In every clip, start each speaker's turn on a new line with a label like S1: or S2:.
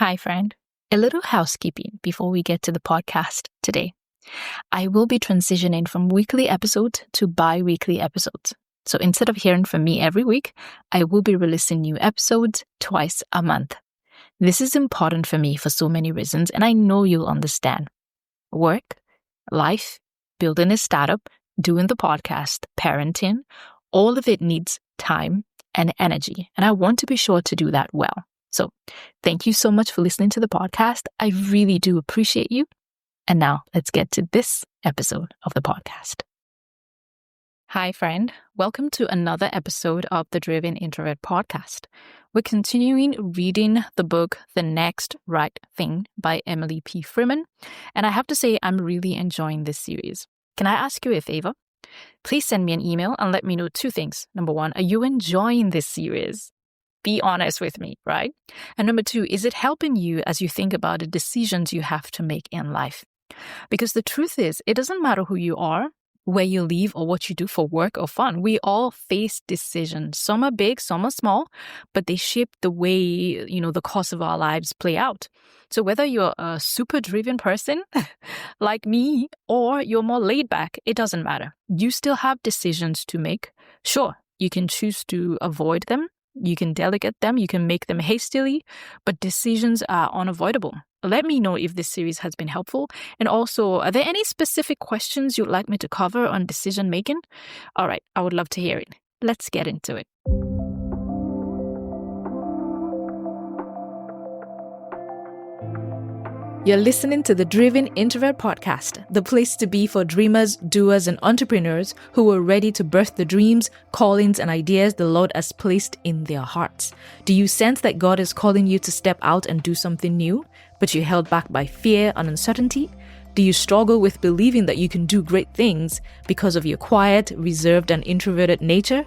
S1: Hi, friend. A little housekeeping before we get to the podcast today. I will be transitioning from weekly episodes to bi-weekly episodes. So instead of hearing from me every week, I will be releasing new episodes twice a month. This is important for me for so many reasons, and I know you'll understand. Work, life, building a startup, doing the podcast, parenting, all of it needs time and energy, and I want to be sure to do that well. So thank you so much for listening to the podcast. I really do appreciate you. And now let's get to this episode of the podcast. Hi, friend. Welcome to another episode of the Driven Introvert podcast. We're continuing reading the book, The Next Right Thing by Emily P. Freeman. And I have to say, I'm really enjoying this series. Can I ask you a favor? Please send me an email and let me know two things. Number one, are you enjoying this series? Be honest with me, right? And number two, is it helping you as you think about the decisions you have to make in life? Because the truth is, it doesn't matter who you are, where you live, or what you do for work or fun. We all face decisions. Some are big, some are small, but they shape the way, the course of our lives play out. So whether you're a super driven person like me, or you're more laid back, it doesn't matter. You still have decisions to make. Sure, you can choose to avoid them. You can delegate them, you can make them hastily, but decisions are unavoidable. Let me know if this series has been helpful. And also, are there any specific questions you'd like me to cover on decision making? All right, I would love to hear it. Let's get into it. You're listening to the Driven Introvert podcast, the place to be for dreamers, doers, and entrepreneurs who are ready to birth the dreams, callings, and ideas the Lord has placed in their hearts. Do you sense that God is calling you to step out and do something new, but you're held back by fear and uncertainty? Do you struggle with believing that you can do great things because of your quiet, reserved, and introverted nature?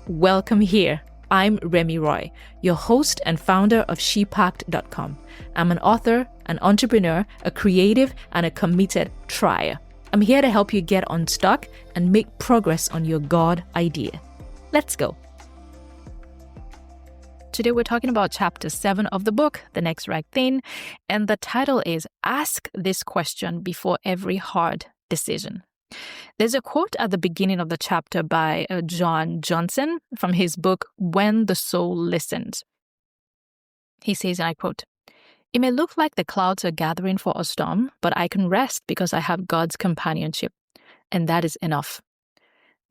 S1: Welcome here. I'm Remy Roy, your host and founder of shepact.com. I'm an author, an entrepreneur, a creative, and a committed trier. I'm here to help you get unstuck and make progress on your God idea. Let's go. Today we're talking about chapter 7 of the book, The Next Right Thing, and the title is Ask This Question Before Every Hard Decision. There's a quote at the beginning of the chapter by John Johnson from his book, When the Soul Listens. He says, and I quote, "It may look like the clouds are gathering for a storm, but I can rest because I have God's companionship, and that is enough.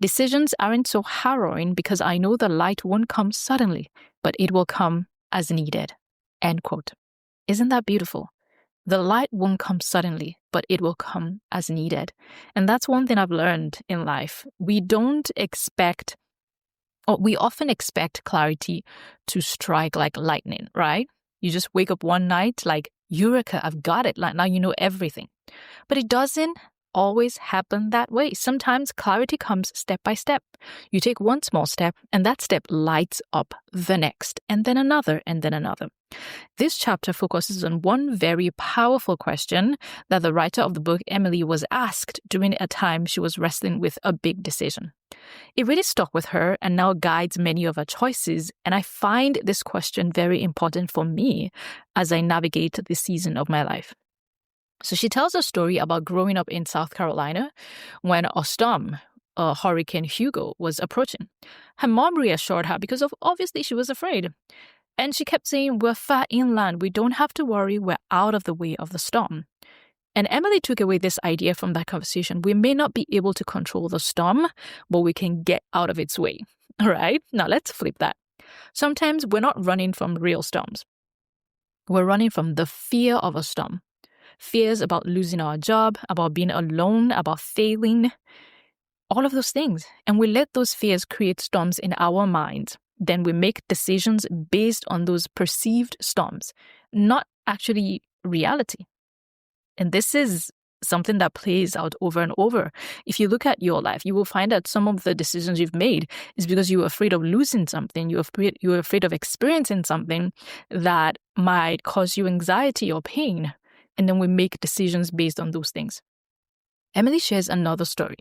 S1: Decisions aren't so harrowing because I know the light won't come suddenly, but it will come as needed." End quote. Isn't that beautiful? The light won't come suddenly, but it will come as needed. And that's one thing I've learned in life. We often expect clarity to strike like lightning, right? You just wake up one night like, Eureka, I've got it. Like now you know everything. But it doesn't always happen that way. Sometimes clarity comes step by step. You take one small step and that step lights up the next, and then another, and then another. This chapter focuses on one very powerful question that the writer of the book, Emily, was asked during a time she was wrestling with a big decision. It really stuck with her and now guides many of her choices, and I find this question very important for me as I navigate this season of my life. So she tells a story about growing up in South Carolina when a storm, Hurricane Hugo, was approaching. Her mom reassured her because obviously she was afraid. And she kept saying, "We're far inland. We don't have to worry. We're out of the way of the storm." And Emily took away this idea from that conversation. We may not be able to control the storm, but we can get out of its way. All right? Now let's flip that. Sometimes we're not running from real storms. We're running from the fear of a storm. Fears about losing our job, about being alone, about failing, all of those things. And we let those fears create storms in our minds. Then we make decisions based on those perceived storms, not actually reality. And this is something that plays out over and over. If you look at your life, you will find that some of the decisions you've made is because you were afraid of losing something. You were afraid of experiencing something that might cause you anxiety or pain. And then we make decisions based on those things. Emily shares another story.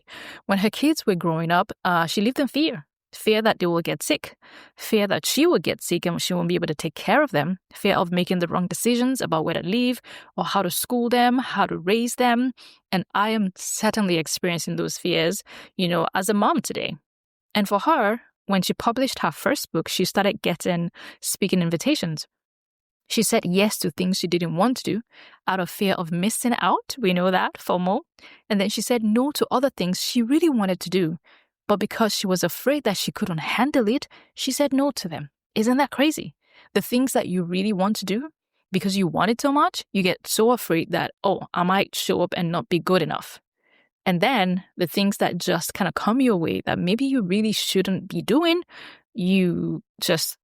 S1: When her kids were growing up, she lived in fear Fear that they will get sick, fear that she will get sick and she won't be able to take care of them, fear of making the wrong decisions about where to live or how to school them, how to raise them. And I am certainly experiencing those fears, as a mom today. And for her, when she published her first book, she started getting speaking invitations. She said yes to things she didn't want to do out of fear of missing out. We know that, FOMO. And then she said no to other things she really wanted to do. But because she was afraid that she couldn't handle it, she said no to them. Isn't that crazy? The things that you really want to do, because you want it so much, you get so afraid that, I might show up and not be good enough. And then the things that just kind of come your way that maybe you really shouldn't be doing, you just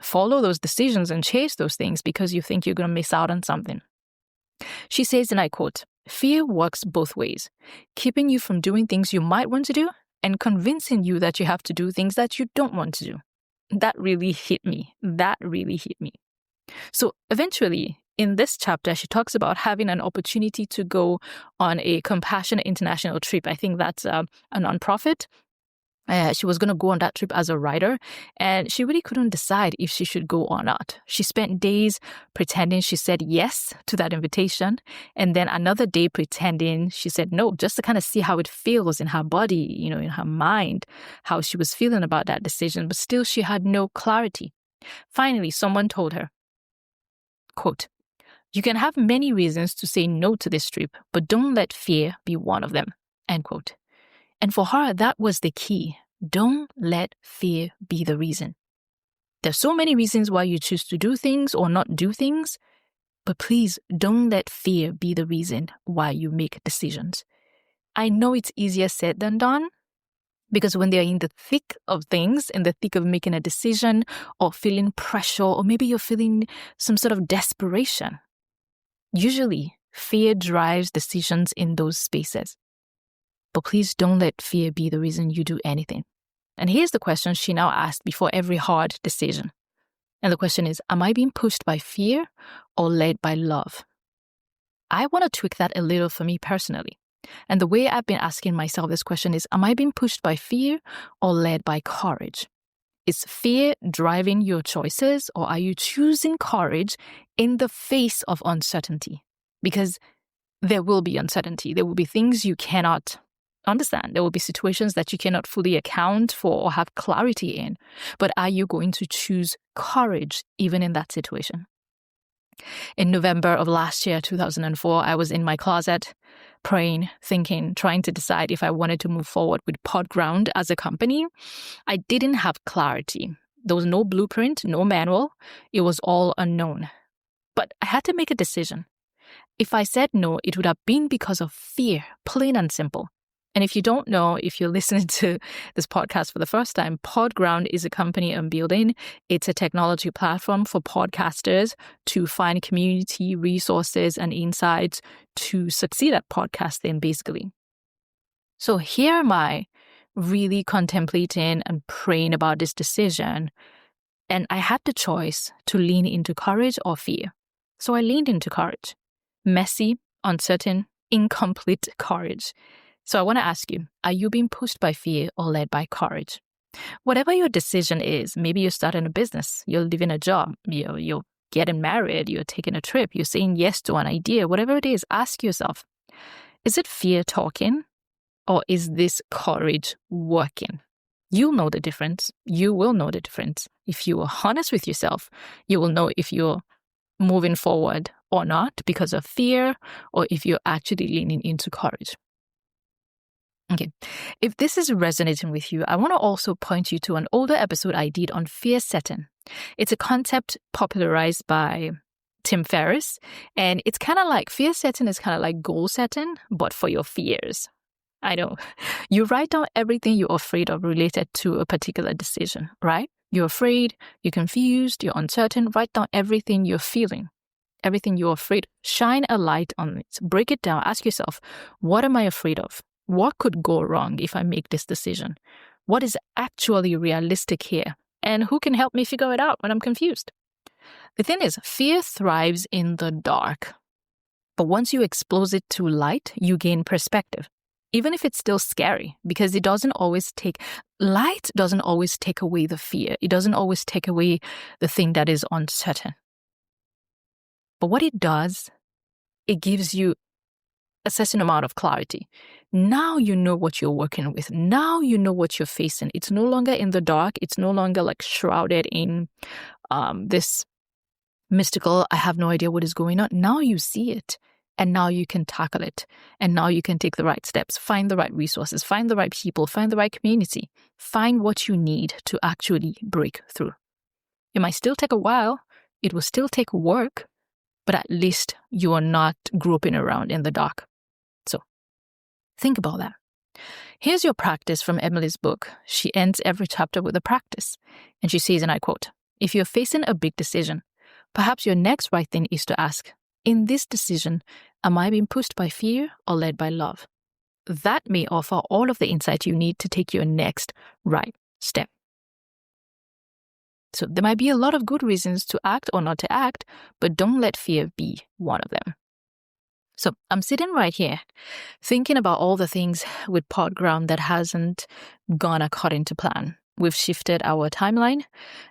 S1: follow those decisions and chase those things because you think you're going to miss out on something. She says, and I quote, "Fear works both ways, keeping you from doing things you might want to do and convincing you that you have to do things that you don't want to do." That really hit me. So eventually, in this chapter, she talks about having an opportunity to go on a compassionate international trip. I think that's a nonprofit. She was going to go on that trip as a writer, and she really couldn't decide if she should go or not. She spent days pretending she said yes to that invitation, and then another day pretending she said no, just to kind of see how it feels in her body, in her mind, how she was feeling about that decision. But still, she had no clarity. Finally, someone told her, quote, "You can have many reasons to say no to this trip, but don't let fear be one of them," end quote. And for her, that was the key. Don't let fear be the reason. There's so many reasons why you choose to do things or not do things, but please don't let fear be the reason why you make decisions. I know it's easier said than done, because when they're in the thick of things, in the thick of making a decision or feeling pressure, or maybe you're feeling some sort of desperation, usually fear drives decisions in those spaces. But please don't let fear be the reason you do anything. And here's the question she now asked before every hard decision. And the question is, am I being pushed by fear or led by love? I want to tweak that a little for me personally. And the way I've been asking myself this question is, am I being pushed by fear or led by courage? Is fear driving your choices, or are you choosing courage in the face of uncertainty? Because there will be uncertainty. There will be things you cannot understand. There will be situations that you cannot fully account for or have clarity in. But are you going to choose courage even in that situation? In November of last year, 2004, I was in my closet praying, thinking, trying to decide if I wanted to move forward with PodGround as a company. I didn't have clarity. There was no blueprint, no manual. It was all unknown. But I had to make a decision. If I said no, it would have been because of fear, plain and simple. And if you don't know, if you're listening to this podcast for the first time, PodGround is a company I'm building. It's a technology platform for podcasters to find community resources and insights to succeed at podcasting, basically. So here am I, really contemplating and praying about this decision. And I had the choice to lean into courage or fear. So I leaned into courage. Messy, uncertain, incomplete courage. So I want to ask you, are you being pushed by fear or led by courage? Whatever your decision is, maybe you're starting a business, you're leaving a job, you're getting married, you're taking a trip, you're saying yes to an idea, whatever it is, ask yourself, is it fear talking or is this courage working? You'll know the difference. You will know the difference. If you are honest with yourself, you will know if you're moving forward or not because of fear or if you're actually leaning into courage. Okay, if this is resonating with you, I want to also point you to an older episode I did on fear setting. It's a concept popularized by Tim Ferriss, and it's kind of like fear setting is kind of like goal setting, but for your fears. I know. You write down everything you're afraid of related to a particular decision, right? You're afraid, you're confused, you're uncertain. Write down everything you're feeling, everything you're afraid. Shine a light on it. Break it down. Ask yourself, what am I afraid of? What could go wrong if I make this decision? What is actually realistic here? And who can help me figure it out when I'm confused? The thing is, fear thrives in the dark. But once you expose it to light, you gain perspective. even if it's still scary, because light doesn't always take away the fear. It doesn't always take away the thing that is uncertain. But what it does, it gives you a certain amount of clarity. Now you know what you're working with. Now you know what you're facing. It's no longer in the dark. It's no longer like shrouded in this mystical, I have no idea what is going on. Now you see it, and now you can tackle it, and now you can take the right steps, find the right resources, find the right people, find the right community, find what you need to actually break through. It might still take a while. It will still take work, but at least you are not groping around in the dark. So think about that. Here's your practice from Emily's book. She ends every chapter with a practice. And she says, and I quote, "If you're facing a big decision, perhaps your next right thing is to ask, in this decision, am I being pushed by fear or led by love?" That may offer all of the insight you need to take your next right step. So there might be a lot of good reasons to act or not to act, but don't let fear be one of them. So I'm sitting right here thinking about all the things with PodGround that hasn't gone according to plan. We've shifted our timeline.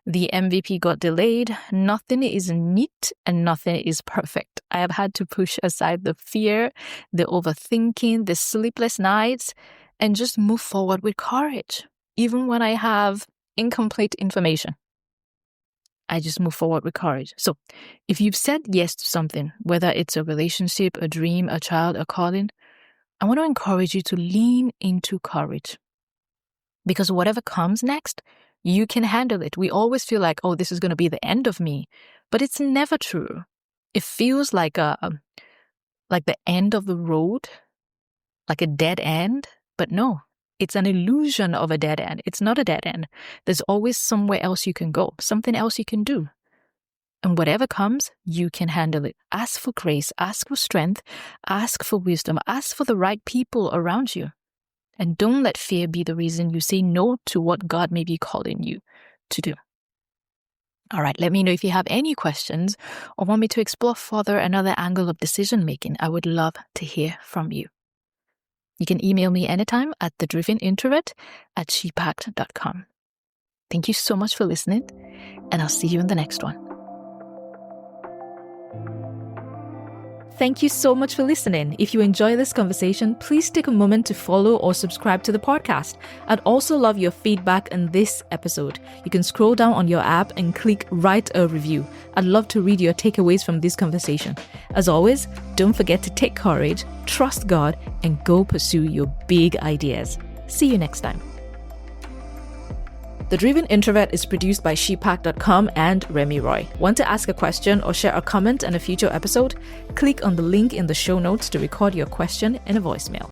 S1: The MVP got delayed. Nothing is neat and nothing is perfect. I have had to push aside the fear, the overthinking, the sleepless nights, and just move forward with courage. Even when I have incomplete information, I just move forward with courage. So if you've said yes to something, whether it's a relationship, a dream, a child, a calling, I want to encourage you to lean into courage. Because whatever comes next, you can handle it. We always feel like, oh, this is going to be the end of me. But it's never true. It feels like the end of the road, like a dead end. But no, it's an illusion of a dead end. It's not a dead end. There's always somewhere else you can go, something else you can do. And whatever comes, you can handle it. Ask for grace, ask for strength, ask for wisdom, ask for the right people around you. And don't let fear be the reason you say no to what God may be calling you to do. All right, let me know if you have any questions or want me to explore further another angle of decision making. I would love to hear from you. You can email me anytime at thedrivenintrovert@shepact.com. Thank you so much for listening, and I'll see you in the next one. Thank you so much for listening. If you enjoy this conversation, please take a moment to follow or subscribe to the podcast. I'd also love your feedback on this episode. You can scroll down on your app and click write a review. I'd love to read your takeaways from this conversation. As always, don't forget to take courage, trust God, and go pursue your big ideas. See you next time. The Driven Introvert is produced by shepact.com and Remy Roy. Want to ask a question or share a comment on a future episode? Click on the link in the show notes to record your question in a voicemail.